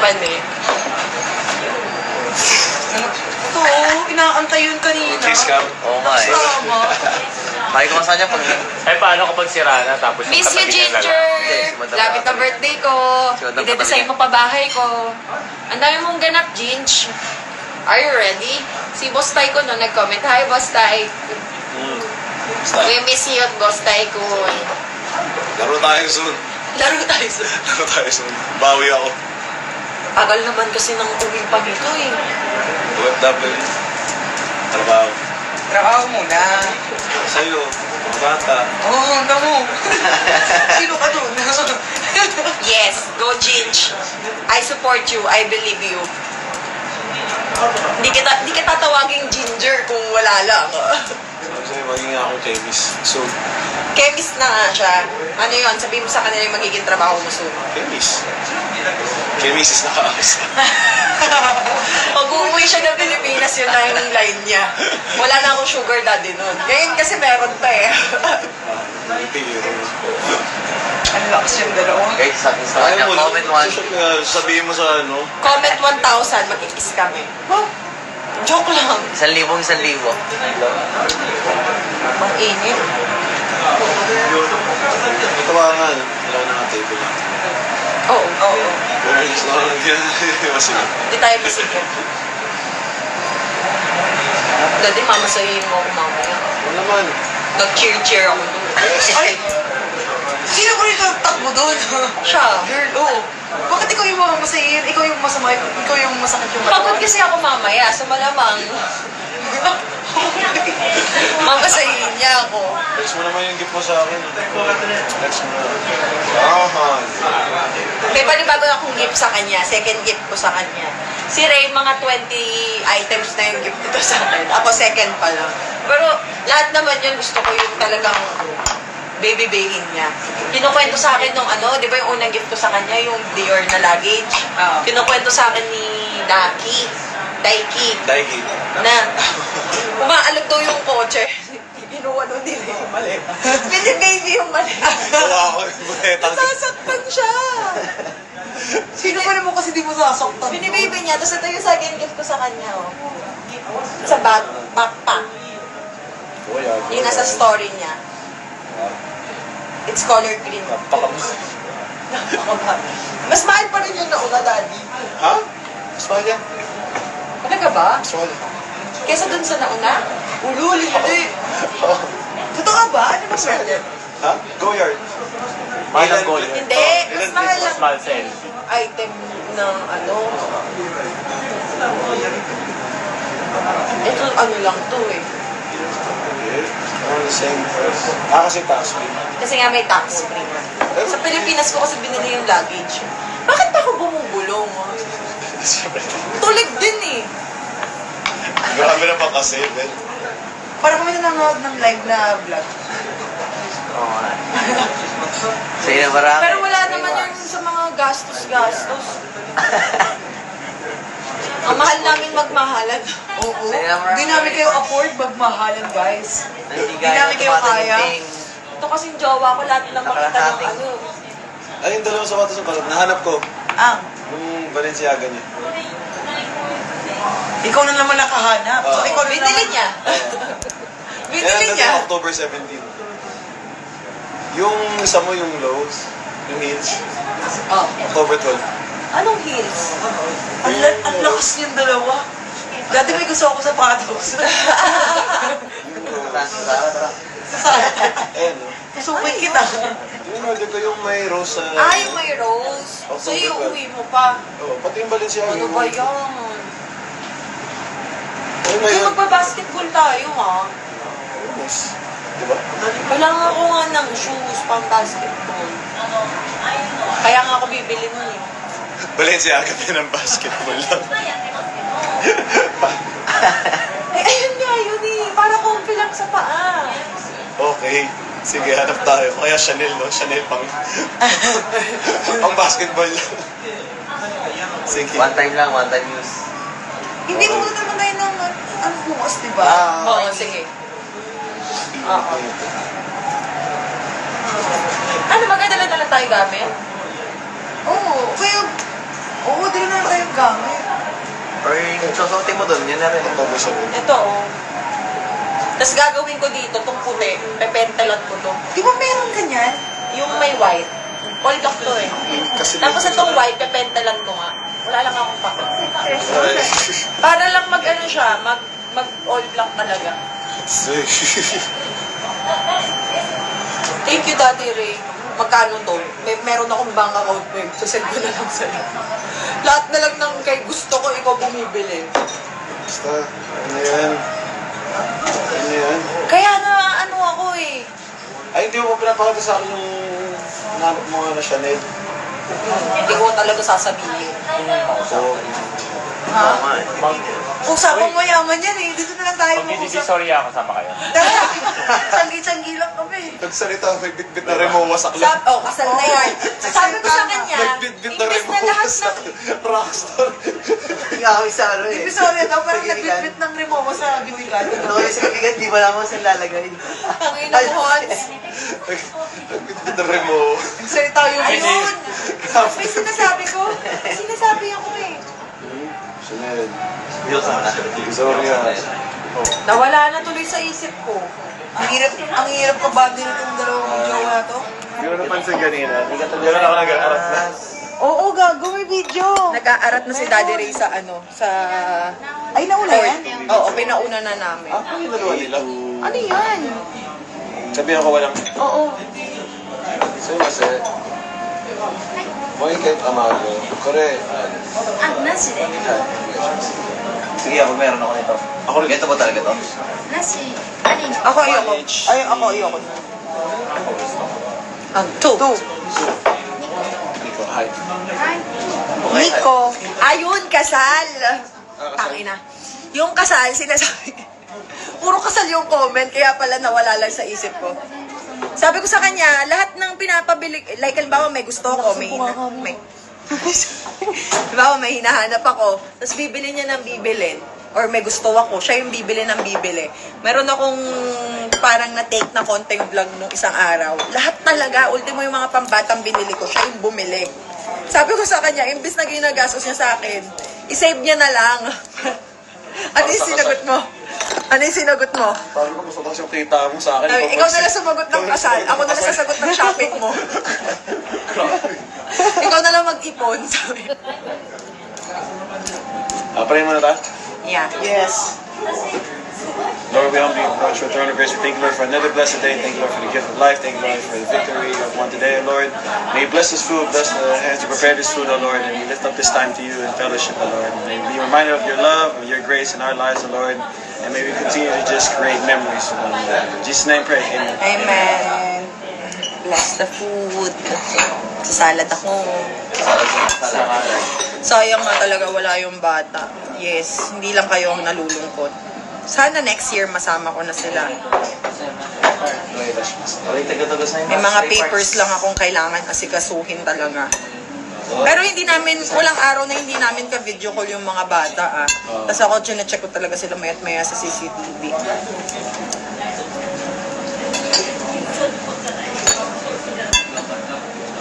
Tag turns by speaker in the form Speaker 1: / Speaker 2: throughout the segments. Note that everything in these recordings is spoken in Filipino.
Speaker 1: Mani. Ito, inaantay yun kanina.
Speaker 2: Kiss ka?
Speaker 3: Oo nga eh.
Speaker 1: Tama.
Speaker 3: Makikumasa niya pag...
Speaker 2: Ay, paano kapag sira na tapos
Speaker 1: Miss you, Ginger! Lapit na birthday ko. Ide-design mo pa bahay ko. Ang dami mong ganap, Ginge. Are you ready? Si Boss Tay ko no, nag-comment. Hi, Boss Tay. We miss you, Boss Tay ko.
Speaker 2: Laro tayo soon.
Speaker 1: Laro tayo sa...
Speaker 2: Laro tayo soon. Bawi ako.
Speaker 1: Tagal naman kasi ng uwi pa nito eh.
Speaker 2: OFW. Trabaho.
Speaker 4: Trabaho muna.
Speaker 2: Sa'yo, mga bata.
Speaker 4: Oo, hanggang mo. Sino ka doon?
Speaker 1: Yes, go Ginge. I support you. I believe you. Di kita tawaging Ginger kung wala lang.
Speaker 2: Sabi sa'yo, maging ako chemist. Soon.
Speaker 1: Chemist na nga siya. Ano yun? Sabihin mo sa kanila yung magiging trabaho mo soon.
Speaker 2: Chemist. Chemist is nakaasa.
Speaker 1: Pag uuwi siya ng Pilipinas, yun na yung line niya. Wala na akong sugar daddy nun. Ngayon kasi meron pa eh.
Speaker 4: Ang lakas yung dalawa.
Speaker 3: Guys, sabi sa kanya, comment one.
Speaker 2: Sabihin mo sa ano?
Speaker 1: Comment 1,000, magkikis kami. Oh, joke lang.
Speaker 3: 1,000.
Speaker 1: Ang init.
Speaker 2: Ito ba nga, wala na nga table lang.
Speaker 1: Oo. Oo.
Speaker 2: Pero gusto ko lang din masila.
Speaker 1: Hindi tayo masigit. Daddy, mamasayin mo ako mamaya.
Speaker 2: Wala naman.
Speaker 1: Nag-cheer-cheer ako doon.
Speaker 4: Ay! Sino ko rin takbo doon?
Speaker 1: Siya.
Speaker 4: Girl, oo. Bakit ikaw yung mamasayin? Ikaw yung masama, ikaw yung masakit yung
Speaker 1: Pagod kasi ako mamaya, so malamang. Mamasayin niya ako.
Speaker 2: Next mo naman yung gift mo sa akin. Next mo na. Ahan.
Speaker 1: May panibago akong gift sa kanya. Second gift ko sa kanya. Si Ray, mga 20 items na yung gift nito sa akin. Ako second pa lang. Pero lahat naman yun gusto ko yung talagang baby-bayin niya. Kinukwento sa akin nung ano, di ba yung unang gift ko sa kanya, yung Dior na luggage. Kinukwento sa akin ni Daiki, na umaalog daw yung kotse. Ginawa daw nila yung mali. Bini-baby yung mali.
Speaker 2: Gawa ko yung buleta.
Speaker 1: Nasasaktan siya.
Speaker 4: Sino pa naman kasi di mo sasaktan?
Speaker 1: Bini-baby niya, tapos ito yung second gift ko sa kanya. Oh. Sa backpack. Yung nasa story niya. It's color green. Mas mahal pa rin yung nauna, Daddy.
Speaker 2: Ha? Mas mahal yan.
Speaker 1: Talaga ba?
Speaker 2: Mas mahal yan.
Speaker 1: Kesa dun sa nauna?
Speaker 4: Ululi, hindi. Totoo ka ba? Ano mas mahal yan?
Speaker 2: Ha? Go yard.
Speaker 3: Mahal ang gold.
Speaker 1: Hindi, mas mahal lang
Speaker 2: Mahal sale.
Speaker 1: item ng ano. Ito ano lang to eh.
Speaker 2: Same price. Kasi tax free.
Speaker 1: Kasi nga may tax free. Sa Pilipinas ko kasi binili yung luggage. Bakit pa ako bumubulong? Tulig din eh.
Speaker 2: Grabe na pa kasi, Ben.
Speaker 4: Para kami nanonood ng live na vlog.
Speaker 3: Oo nga. Sa'yo na marami.
Speaker 1: Pero wala naman yung sa mga gastos-gastos. Ang mahal namin magmahalan.
Speaker 4: Oo.
Speaker 3: Sa'yo na marami.
Speaker 4: Hindi namin kayo afford magmahalan, guys.
Speaker 3: Hindi
Speaker 4: Hindi namin kayo kaya.
Speaker 1: Ito kasing jowa ko, lahat lang makita ng ano.
Speaker 2: Ay, yung dalawang sapatos yung parang nahanap ko.
Speaker 4: Ang,
Speaker 2: Yung Balenciaga niya.
Speaker 4: ikaw na naman nakahanap. So,
Speaker 2: Oo.
Speaker 4: ikaw na
Speaker 1: Binili
Speaker 4: naman.
Speaker 1: niya. Binili
Speaker 2: Kaya
Speaker 1: niya.
Speaker 2: October 17. Yung isa mo, yung lows, yung heels,
Speaker 1: Oh.
Speaker 2: October 12.
Speaker 1: Anong heels?
Speaker 4: Ang lakas niyang dalawa. Dati may gusto ako sa patos.
Speaker 2: Ayan, no?
Speaker 4: Susupin kita.
Speaker 2: Yung order ko yung may rose sa...
Speaker 1: Ay, may rose. So, iuwi mo pa.
Speaker 2: Oo, pati yung Balenciaga.
Speaker 1: Ano ba yan?
Speaker 2: Ay, may...
Speaker 1: Kaya magpa-basketball tayo, ha?
Speaker 2: Yes. Diba?
Speaker 1: Kailangan ko nga ng shoes pang basketball. Kaya nga ako bibili nun eh.
Speaker 2: Balenciaga din ang basketball lang.
Speaker 1: Eh, ayun nga yun eh. Para comfy lang sa paa.
Speaker 2: Okay. Sige, hanap tayo. Kaya Chanel, no? Chanel pang... pang basketball lang. Sige.
Speaker 3: One time use.
Speaker 4: Hindi mo naman tayo ng ang bukas, di ba?
Speaker 1: Oo, sige. Oo. Ano, magdadala-dala tayo gamit?
Speaker 4: Oo, kaya... Oo, di na dami.
Speaker 3: Or yung susuotin mo doon, yun na rin.
Speaker 2: Bago sa buhay.
Speaker 1: Ito, oh. Tapos gagawin ko dito, itong puti, pepentalan ko to.
Speaker 4: Di ba meron ganyan?
Speaker 1: Yung may white. All black to eh.
Speaker 2: Kasi
Speaker 1: Tapos itong white, pepentalan ko nga. Wala lang akong pakit.
Speaker 2: Ay.
Speaker 1: Para lang mag ano siya, mag all black talaga. Thank you, Daddy Ray. Magkano to? Meron akong bank account, babe. Sasend ko na lang sa'yo. Lahat na lang ng kay gusto ko, ikaw bumibili.
Speaker 2: Basta, ano yan? Ano yan?
Speaker 1: Kaya na, ano ako eh.
Speaker 2: Ay, hindi mo pinapakita sa akin yung nanap mo nga na Chanel.
Speaker 1: Hindi ko talaga sasabihin.
Speaker 2: So,
Speaker 3: Oo nga eh.
Speaker 4: Usapan mo yaman yan eh. Dito na lang tayo mag-usap.
Speaker 5: Sorry ako, sama kayo.
Speaker 4: Tara, tsanggi-tsanggi lang kami.
Speaker 2: nagsalita, may bitbit na rin mo, wasak lang.
Speaker 1: Kasal na yan. Sabi ko sa kanya,
Speaker 2: Nagbitbit na rin
Speaker 1: imbes
Speaker 2: mo,
Speaker 1: na lahat
Speaker 2: wasak.
Speaker 1: ng...
Speaker 2: Rockstar.
Speaker 3: Ikaw sa ano eh.
Speaker 4: Episode daw, parang nagbitbit ng remote sa biwigan.
Speaker 3: Ano kayo sa kabigat, di ba naman saan lalagay?
Speaker 1: Ang ina mo, Hans.
Speaker 2: Nagbitbit na rin mo.
Speaker 4: Salita yung
Speaker 1: Ayun! May sinasabi ko. Sinasabi ako eh.
Speaker 2: Chanel.
Speaker 3: Diyos naman natin.
Speaker 2: Sorry ah.
Speaker 1: Nawala na tuloy sa isip ko.
Speaker 4: Ang hirap ka ba din itong dalawang jowa na to?
Speaker 2: Hindi ko napansin kanina. Hindi na ako nag-aaras na.
Speaker 4: Oo, gago, may video.
Speaker 1: Nag-aarat na si Daddy Ray sa ano, sa...
Speaker 4: Ay, nauna yan?
Speaker 1: Oo, pinauna na namin.
Speaker 2: Ako yung dalawa nila.
Speaker 1: Ano yan?
Speaker 2: Sabihan ko walang...
Speaker 1: Oo.
Speaker 2: Sa'yo kasi... Boy kahit amago. Kore.
Speaker 3: Sige ako, meron ako nito.
Speaker 2: Ako rin.
Speaker 3: Ito ba talaga to?
Speaker 1: Ako ayoko.
Speaker 4: Ay, ako, ayoko na.
Speaker 1: Ang two.
Speaker 2: Nico, hi.
Speaker 1: Nico. Ayun, kasal. Tangina. Yung kasal, sinasabi. Puro kasal yung comment, kaya pala nawala lang sa isip ko. Sabi ko sa kanya, lahat ng pinapabili, like halimbawa may gusto ko, may halimbawa may hinahanap ako, tapos bibili niya ng bibilin, or may gusto ako, siya yung bibili ng bibili. Meron akong parang na-take na konting vlog nung isang araw. Lahat talaga, ultimo yung mga pambatang binili ko, siya yung bumili. Sabi ko sa kanya, imbis na ginagastos niya sa akin, isave niya na lang. Ano yung sinagot mo? Ano yung sinagot mo?
Speaker 2: Sabi ko, mas mataas yung kita mo sa akin.
Speaker 1: Ikaw na lang sumagot ng kasal. Ako na lang sasagot ng shopping mo. Ikaw na lang mag-ipon. Sabi.
Speaker 2: Pray mo na tayo.
Speaker 1: Yeah.
Speaker 4: Yes.
Speaker 2: Lord, we humbly approach your throne of grace. We thank you, Lord, for another blessed day. Thank you, Lord, for the gift of life. Thank you, Lord, for the victory of one today, Lord. May you bless this food, bless the hands who prepare this food, O Lord, and we lift up this time to you in fellowship, O Lord. May we be reminded of your love, of your grace in our lives, O Lord, and may we continue to just create memories for one another. In Jesus' name, pray. Amen.
Speaker 1: Amen. Bless the food. Sasalad ako. Sayang nga talaga wala yung bata. Yes, hindi lang kayo ang nalulungkot. Sana next year masama ko na sila. May mga papers lang akong kailangan asikasuhin talaga. Pero hindi namin, walang araw na hindi namin ka-video call yung mga bata Tapos ako, check ko talaga sila mayat maya sa CCTV.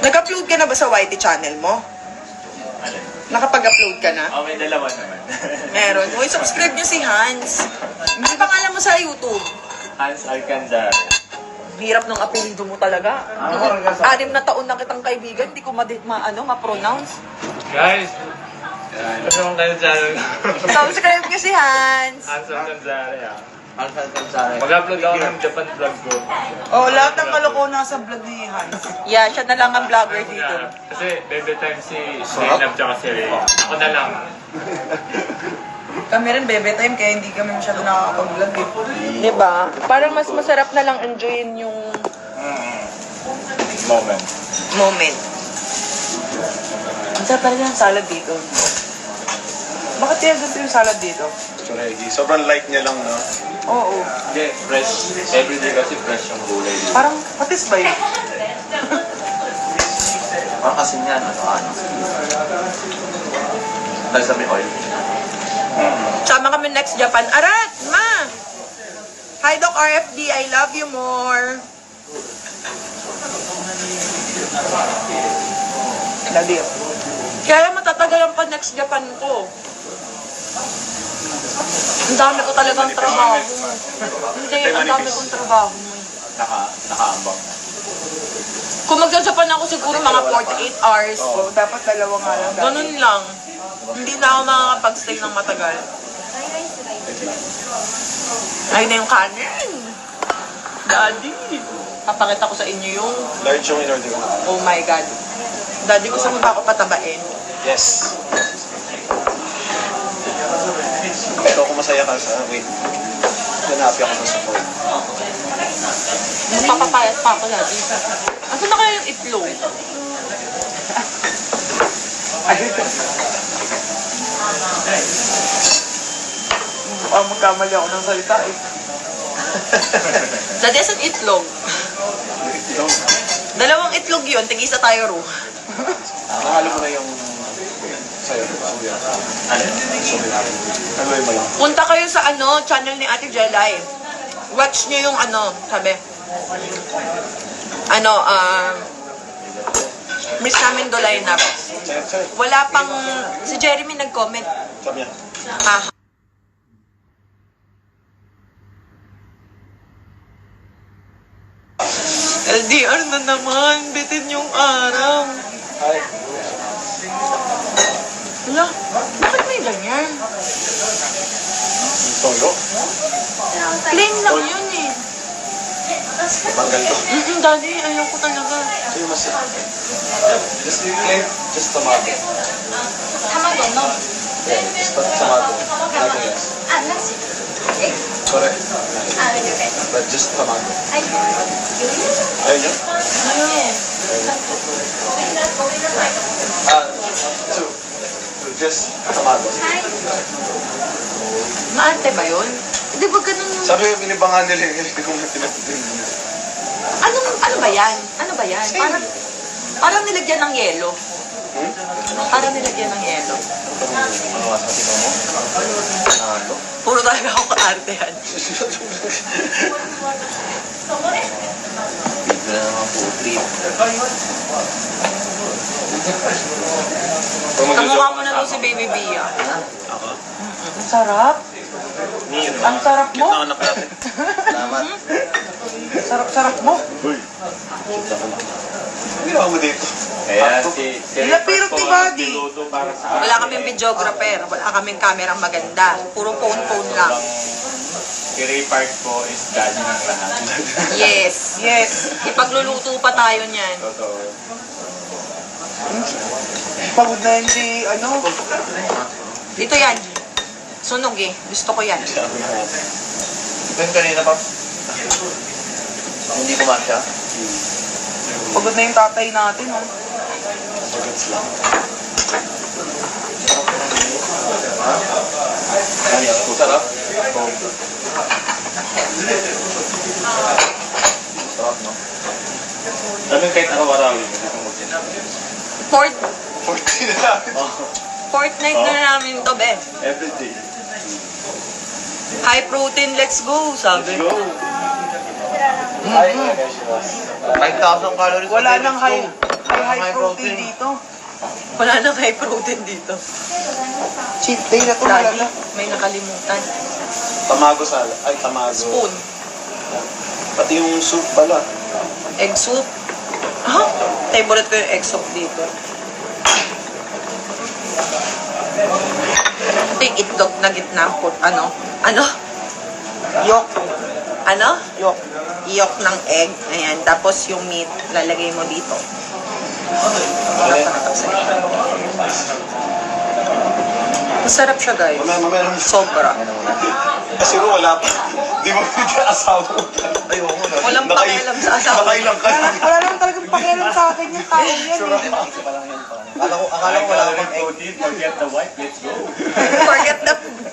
Speaker 1: Nag-upload ka na ba sa YT channel mo? Nakapag-upload ka na?
Speaker 5: Oh, may dalawa naman.
Speaker 1: Meron. Uy, subscribe niyo si Hans. Ano pangalan mo sa YouTube?
Speaker 5: Hans Alcanzar.
Speaker 1: Hirap ng apelido mo talaga. 6 na taon na kitang kaibigan, hindi ko ma-pronounce.
Speaker 5: Guys! Ano naman kayo dyan?
Speaker 1: Subscribe niyo si Hans.
Speaker 5: Hans Alcanzar, yeah.
Speaker 3: Hans Alcanzar.
Speaker 5: Mag-upload ako ng Japan vlog ko.
Speaker 4: Oh, lahat ng kalokohan nasa vlog ni Hans.
Speaker 1: Yeah, siya na lang ang vlogger dito.
Speaker 5: Kasi baby time si Zainab tsaka si Ray. Ako na lang.
Speaker 4: Kami rin, bebe time, kaya hindi kami masyado nakakapag-vlog eh.
Speaker 1: Diba? Parang mas masarap na lang enjoyin yung
Speaker 5: Moment.
Speaker 1: moment.
Speaker 4: Ang sarap talaga ng salad dito. Bakit kaya gusto yung salad dito?
Speaker 2: Sobrang light niya lang, no?
Speaker 4: Oo.
Speaker 5: Hindi, fresh. Everyday kasi fresh yung gulay dito.
Speaker 4: Parang patis ba yun?
Speaker 3: Parang kasi niyan, ano. Dahil sa may oil.
Speaker 1: Sama kami next Japan. Arat! Ma! Hi, Doc RFD. I love you more.
Speaker 4: Love you. Kaya matatagal pa next Japan ko. Ang dami ko talagang trabaho. Hindi, ang dami kong trabaho.
Speaker 5: Nakaambang na.
Speaker 4: Kung magsa-Japan ako siguro mga 48 hours.
Speaker 6: Oh, dapat dalawa nga lang.
Speaker 4: Ganun lang. Hindi na ako makakapag-stay ng matagal. Ay na yung kanin. Daddy, papakita ko sa inyo yung...
Speaker 2: Large yung in-order mo.
Speaker 4: Oh my God. Daddy, gusto mo ba ako patabain?
Speaker 2: Yes. Ito kung masaya ka sa... Wait. Hanapi ako ng support.
Speaker 4: Magpapapayat pa ako, Daddy. Asan na kaya yung itlog?
Speaker 6: Magkamali ako ng salita eh.
Speaker 4: Daddy, asan itlog? Dalawang itlog yun, tigisa tayo ro.
Speaker 2: Nakahalo mo na yung... Sa'yo. Suya. Ano yung malang?
Speaker 4: Punta kayo sa channel ni Ate Jelay. Watch nyo yung sabi. Miss namin do lineup.
Speaker 2: Sa'yo.
Speaker 4: Wala pang, si Jeremy nag-comment.
Speaker 2: Sabi niya.
Speaker 4: Ah, LDR na naman, bitin yung araw.
Speaker 2: Hi.
Speaker 4: Wala, bakit may ganyan?
Speaker 2: Toyo.
Speaker 4: Plain lang yun eh.
Speaker 2: Banggal to.
Speaker 4: Daddy, ayaw ko talaga.
Speaker 2: Sa'yo mas... Just plain. Just tomato.
Speaker 7: Tamago, no?
Speaker 2: Yeah, just tomato. Nothing else. Correct. But just tomato. Ayun yun? Two. Just tomato.
Speaker 4: Maante ba yun? Hindi ba ganun yung...
Speaker 2: Sabi yung binibangan nila yung hindi ko na pinapitin.
Speaker 4: Ano ba yan? Ano ba yan? Parang nilagyan ng yelo. Parang nilagyan ng yelo.
Speaker 3: Ano nga sa tito mo? Ano?
Speaker 4: Puro talaga ako kaartehan.
Speaker 3: Bigla na mga putri.
Speaker 4: Kamukha mo na daw si Baby Bia.
Speaker 2: Ako?
Speaker 6: Ang sarap. Ang sarap mo.
Speaker 2: Cute na anak natin.
Speaker 3: Salamat.
Speaker 6: Sarap-sarap mo.
Speaker 2: Uy. Ginawa mo dito.
Speaker 5: Kaya si
Speaker 6: Lapirot ni Buddy.
Speaker 5: niluto para sa
Speaker 4: Wala kaming videographer, wala kaming kamerang maganda. Puro phone lang.
Speaker 5: i-repart ko is daddy ng lahat.
Speaker 4: Yes.
Speaker 6: Yes.
Speaker 4: Ipagluluto pa tayo niyan.
Speaker 5: Totoo.
Speaker 6: Pagod na yun si,
Speaker 4: Dito yan. Sunog eh. Gusto ko yan.
Speaker 3: Ito yung kanina pa. Hindi kumasya.
Speaker 6: pagod na yung tatay natin, oh.
Speaker 2: Pagats lang.
Speaker 3: Sarap. Sarap, no?
Speaker 5: Sabi kahit araw-arawin.
Speaker 4: Fourth,
Speaker 2: 40 na namin.
Speaker 4: fortnight na namin to, be.
Speaker 5: Everyday.
Speaker 4: High protein, let's go, sabi.
Speaker 5: Go!
Speaker 2: Ay, okay, she was.
Speaker 3: 5,000 calories.
Speaker 6: Wala nang high protein dito.
Speaker 4: Wala nang high protein dito.
Speaker 6: Cheat day na to,
Speaker 4: Daddy,
Speaker 6: wala na.
Speaker 4: may nakalimutan.
Speaker 2: Tamago salad. Ay, tamago.
Speaker 4: Spoon.
Speaker 2: Pati yung soup pala.
Speaker 4: Egg soup. Ah, favorite ko yung egg soup dito. Ito yung itlog na gitna. Ano?
Speaker 6: Yok.
Speaker 4: Ano?
Speaker 6: Yok.
Speaker 4: Yolk ng egg. Ayan. Tapos yung meat, lalagay mo dito. Masarap siya, guys.
Speaker 2: Mamaya naman.
Speaker 4: Sobra.
Speaker 2: Kasi ro, wala pa. Di mo pwede asawa mo.
Speaker 3: Ayoko na.
Speaker 4: Walang pakialam sa asawa.
Speaker 2: Nakailang ka.
Speaker 6: Wala naman talagang pakialam sa akin yung tao yan, eh.
Speaker 3: Akala ko wala akong egg.
Speaker 5: protein, forget the white, let's go.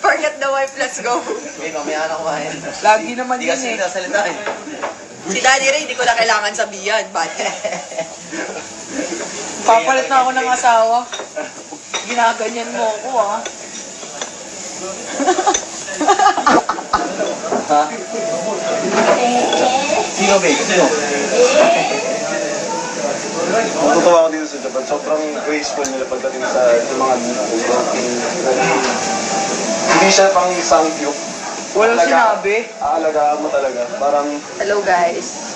Speaker 4: Forget the wife, let's go.
Speaker 3: Eh, mamaya na kumain.
Speaker 6: Lagi naman
Speaker 3: Hindi
Speaker 6: yun,
Speaker 3: kasi
Speaker 6: eh.
Speaker 3: nasalita eh.
Speaker 4: Si Daddy Ray, hindi ko na kailangan sabihan.
Speaker 6: Papalit na ako ng asawa. Ginaganyan mo ako, ah.
Speaker 3: Ha? Sino, babe? Sino?
Speaker 2: Natutuwa ako dito sa Japan. but sobrang graceful nila pagdating sa mga broken. Hindi siya pang samgyup.
Speaker 6: Walang sinabi.
Speaker 2: Aalagaan mo talaga. Parang,
Speaker 4: Hello guys.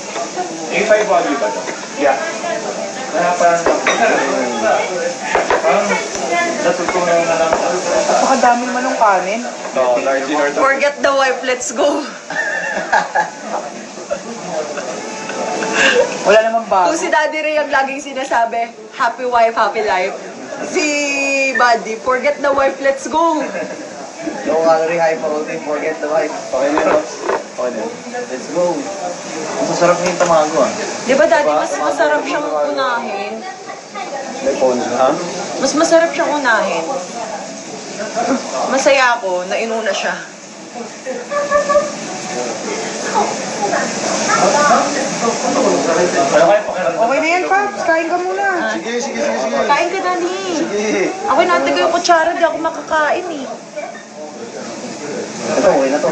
Speaker 5: A5 value ba ito?
Speaker 2: yeah.
Speaker 5: Parang natutunan na lang.
Speaker 6: Napakadami naman ng kanin.
Speaker 2: No, large dinner to.
Speaker 4: Forget the wife, let's go.
Speaker 6: Wala namang bago.
Speaker 4: Kung si Daddy Ray ang laging sinasabi, happy wife, happy life. Si Buddy, forget the wife, let's go.
Speaker 3: Low calorie, high protein, forget the wife.
Speaker 2: Okay na yun, Pops? Okay na yun.
Speaker 3: Let's go. Ang sasarap na yung tamago ah.
Speaker 4: Di ba Daddy, mas masarap siyang unahin?
Speaker 2: May phone na, ha?
Speaker 4: Mas masarap siyang unahin. Masaya ako na inuna siya.
Speaker 6: Okay na yan, Paps. Kain ka muna.
Speaker 2: Sige, sige, sige, sige.
Speaker 4: Kain ka, Daddy.
Speaker 2: Sige.
Speaker 4: Ako natin ko yung kutsara, di ako makakain eh.
Speaker 3: Ito, okay na to.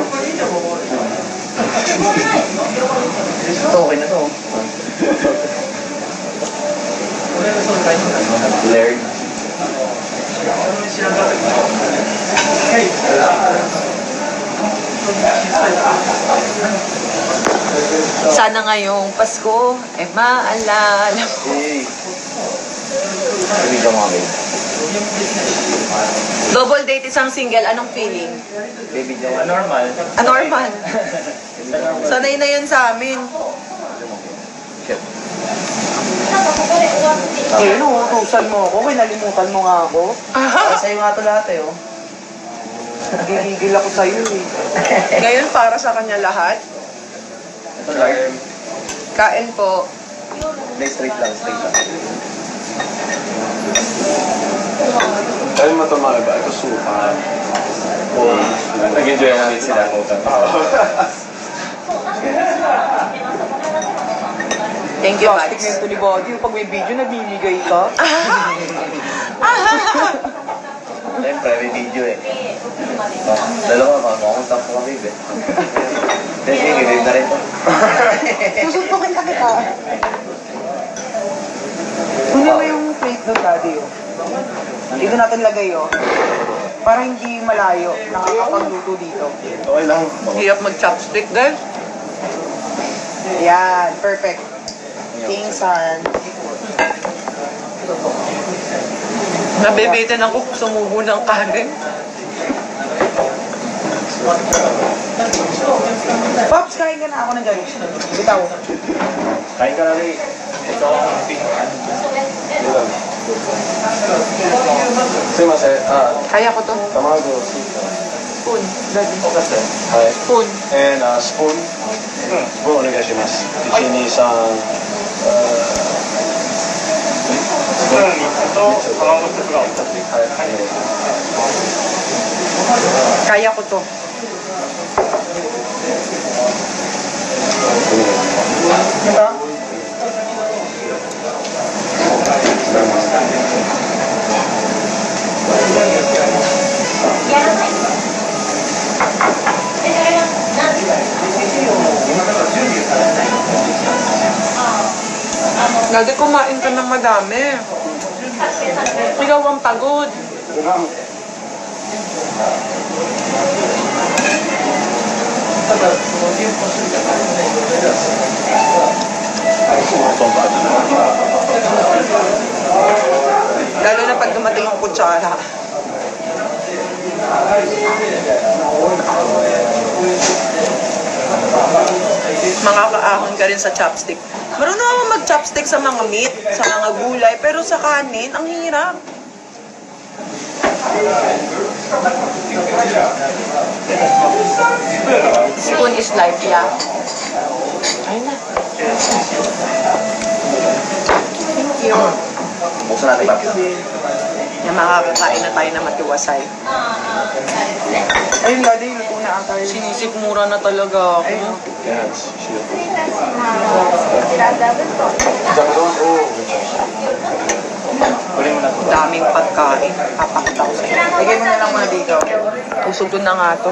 Speaker 3: Ito, okay na to. Laird.
Speaker 4: Sana ngayong Pasko, maalala mo.
Speaker 3: Hey. Sabi ka mga babe.
Speaker 4: Double date isang single, anong feeling?
Speaker 3: Baby Jowa.
Speaker 5: Normal.
Speaker 4: Anormal. Sanay na yan sa amin.
Speaker 3: Shit.
Speaker 6: Eh, inuutusan mo ako. Kinalimutan mo nga ako.
Speaker 3: Para sa'yo nga to lahat eh, oh.
Speaker 6: Nagigigil ako sa'yo eh.
Speaker 4: Ngayon para sa kanya lahat.
Speaker 3: Ito Lard.
Speaker 4: Kain po.
Speaker 3: Hindi, straight lang, straight lang.
Speaker 2: Dahil matamari ba? Ito suka.
Speaker 3: Nag-enjoy namin sila.
Speaker 4: Thank you,
Speaker 6: Plastic na
Speaker 4: Pax.
Speaker 6: ito ni Body. Pag may video, nabibigay ka.
Speaker 3: Siyempre, may video eh. Oh, dalawa, makakontak ko kami, babe. Then, sige, babe na rin to.
Speaker 6: Susuntukin na kita. Kunin mo yung plate doon, Daddy. Oh. Dito natin lagay, oh. Para hindi malayo. Nakakapagluto dito.
Speaker 2: Okay lang.
Speaker 4: Hirap mag-chopstick, guys.
Speaker 6: Yan, perfect. King San.
Speaker 4: Nabibitin ako sumubo ng kanin.
Speaker 6: Pops, kain ka na ako ng dyan. Bitaw.
Speaker 5: Kain ka na rin. Ito ang pink.
Speaker 2: Sumimasen.
Speaker 4: Kaya ko to.
Speaker 2: Tamago, suka.
Speaker 4: Spoon, Daddy.
Speaker 2: Hi.
Speaker 4: Spoon.
Speaker 2: And spoon. Spoon, onegaishimasu. Ichini-san.
Speaker 5: Ito, ang gusto ko.
Speaker 4: Kaya ko to.
Speaker 6: Diba?
Speaker 4: Daddy, kumain ka ng madami. Ikaw ang pagod. Lalo na pag dumating ang kutsara. Makakaahon ka rin sa chopstick. Marunong ako mag-chopstick sa mga meat, sa mga gulay, pero sa kanin, ang hirap. Spoon is life, yeah. Ayun na. Thank you.
Speaker 3: Buksan natin, Paps.
Speaker 4: Yung makakakain na tayo na matiwasay.
Speaker 6: Ayun, Daddy, luto na ang tayo.
Speaker 4: Sinisikmura na talaga ako.
Speaker 2: Yes, sure. Oh,
Speaker 3: Kunin mo na to.
Speaker 4: Daming pagkain. Papakita ko sa'yo.
Speaker 6: Lagay mo na lang muna dito.
Speaker 4: Usog doon na nga to.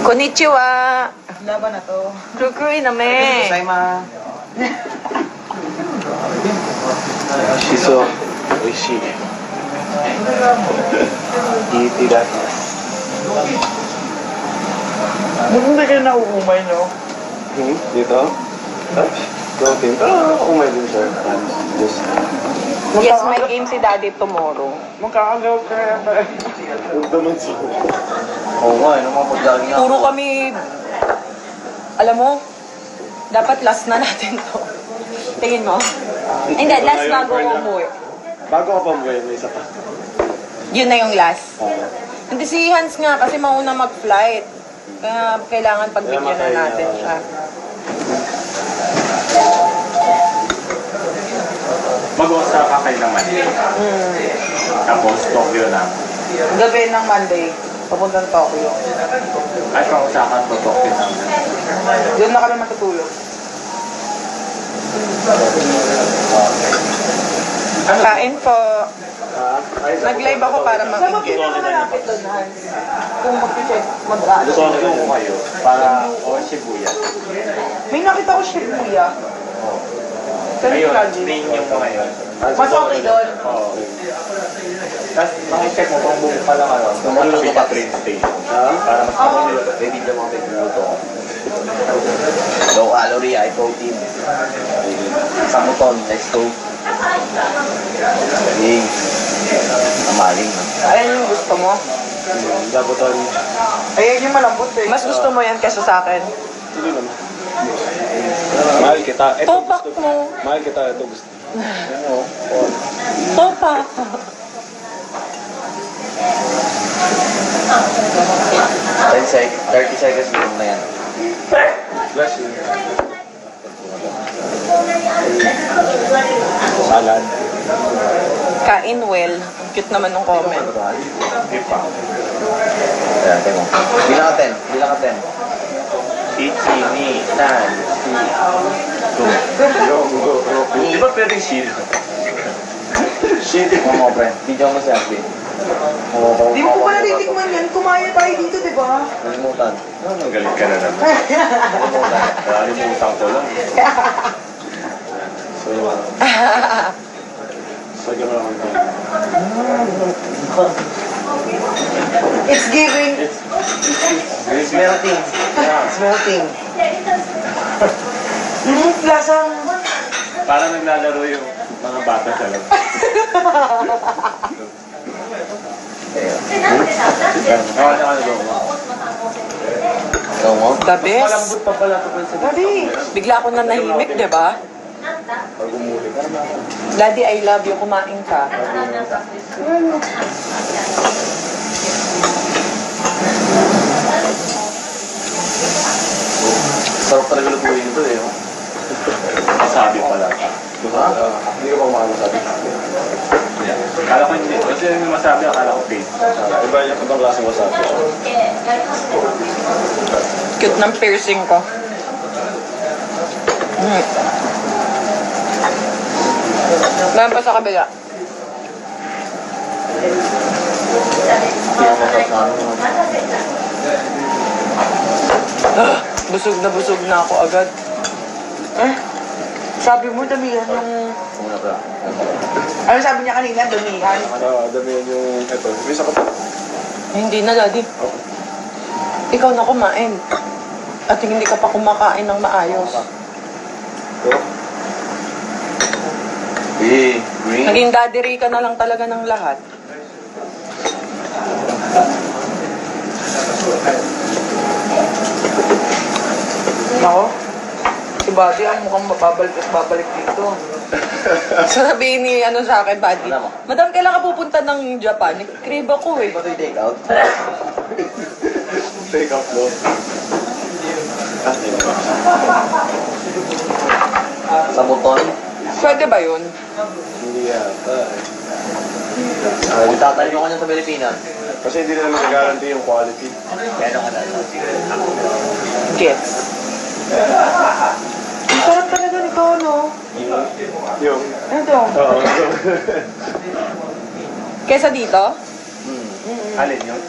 Speaker 4: Konnichiwa!
Speaker 6: Laban na to.
Speaker 4: Kukui na me!
Speaker 6: Saima.
Speaker 3: Shiso, oishii. Itadakimasu.
Speaker 6: Hindi kayo nauumay, no?
Speaker 3: Dito? Protein. Pero umay din siya. Just,
Speaker 4: Yes, may game si Daddy tomorrow.
Speaker 6: Magkakagaw ka kaya ba?
Speaker 3: huwag naman siya. Oo nga, ano mga pag-jogging ako.
Speaker 4: Puro kami... Alam mo, dapat last na natin to. Tingin mo? Hindi, last bago ko umuwi.
Speaker 3: Bago ka pa umuwi, may isa pa.
Speaker 4: Yun na yung last. Hindi si Hans nga kasi mauna mag-flight. Kaya kailangan pagbigyan na natin siya.
Speaker 5: Mag-Osaka kayo naman. Tapos Tokyo na.
Speaker 6: Gabi ng Monday, papuntang Tokyo.
Speaker 5: Ay, from Osaka to Tokyo na.
Speaker 6: Doon na kami matutulog.
Speaker 4: Kain po. Nag-live ako para
Speaker 6: Saan ba
Speaker 4: makikita.
Speaker 6: pinakamalapit doon, Hans? Kung mag-check, mag-ano.
Speaker 3: Gusto ko kayo para
Speaker 5: O Shibuya.
Speaker 6: May nakita ko Shibuya. Saan
Speaker 5: Ayun,
Speaker 6: yung lagi?
Speaker 5: main yung mga yun.
Speaker 6: Mas okay doon.
Speaker 5: Oo. Tapos makicheck mo kung buong pa lang ano. Matabi ka train station. Para mas mabilis.
Speaker 3: ready na mga pagluto. Low calorie, high protein. Samuton, let's go. Hey, amaling.
Speaker 4: Ayan yung gusto mo.
Speaker 3: Samuton.
Speaker 6: Ayan yung malambot eh.
Speaker 4: Mas gusto mo yan kaysa sa akin.
Speaker 2: Mahal kita. Ito
Speaker 4: Topak mo.
Speaker 2: Mahal kita. Ito gusto.
Speaker 4: Topak.
Speaker 3: 30 seconds lang na yan.
Speaker 2: Bless you. Salad.
Speaker 4: Kain well. Ang cute naman ng comment.
Speaker 3: Ayan, tayo mo. Bilang ka 10. Bilang ka 10. Ichi, ni, nan, si, go. Di ba pwedeng shield? Shield. Mga pre. Video mo si Ashley.
Speaker 6: Di mo ko pa natitikman yan. Kumaya tayo dito, di ba?
Speaker 3: Nalimutan.
Speaker 5: Galit ka na naman. Nalimutan ko lang.
Speaker 3: So, yun lang ako.
Speaker 6: It's giving.
Speaker 3: It's melting.
Speaker 6: It's melting. Lasang...
Speaker 5: Parang naglalaro yung mga bata sa loob.
Speaker 3: Ikaw mo?
Speaker 4: The best.
Speaker 5: Malambot pa pala ito sa
Speaker 6: Daddy!
Speaker 4: Bigla ako na nahimik, di ba?
Speaker 3: Pag umuli ka na.
Speaker 4: Daddy, I love you. Kumain ka.
Speaker 3: Sarap talaga lutuin ito eh.
Speaker 5: Masabi pala.
Speaker 3: Diba? Hindi ka pa makakasabi.
Speaker 5: Akala ko hindi. Kasi yung masabi, akala ko fake.
Speaker 2: Iba yung ibang klaseng wasabi.
Speaker 4: Cute ng piercing ko. Meron pa sa kabila.
Speaker 3: Hindi ka makakasabi.
Speaker 4: Busog na ako agad.
Speaker 6: Sabi mo, damihan yung...
Speaker 3: Muna pa.
Speaker 6: Ano sabi niya kanina? Damihan?
Speaker 2: Damihan yung ito. May isa ka pa.
Speaker 4: Hindi na, Daddy. Ikaw na kumain. At hindi ka pa kumakain ng maayos.
Speaker 3: Eh, green.
Speaker 4: Naging Daddy Ray ka na lang talaga ng lahat.
Speaker 6: Ako? Si Buddy ang mukhang babalik dito.
Speaker 4: Sabihin ni sa akin, Buddy.
Speaker 3: Alam mo.
Speaker 4: Madam, kailan ka pupunta ng Japan? Crave ako eh.
Speaker 3: Ito yung take out.
Speaker 2: Take off mo.
Speaker 3: Sa buton.
Speaker 4: Pwede ba yun?
Speaker 2: Hindi yata.
Speaker 3: Itatayo ko niya sa Pilipinas.
Speaker 2: Kasi hindi na naman nag-guarantee yung quality.
Speaker 3: Kaya nung ano.
Speaker 4: Gets.
Speaker 6: Ang sarap talaga nito, no?
Speaker 2: Yung.
Speaker 6: Ano to?
Speaker 2: Oo.
Speaker 4: Kesa dito?
Speaker 3: Alin yun?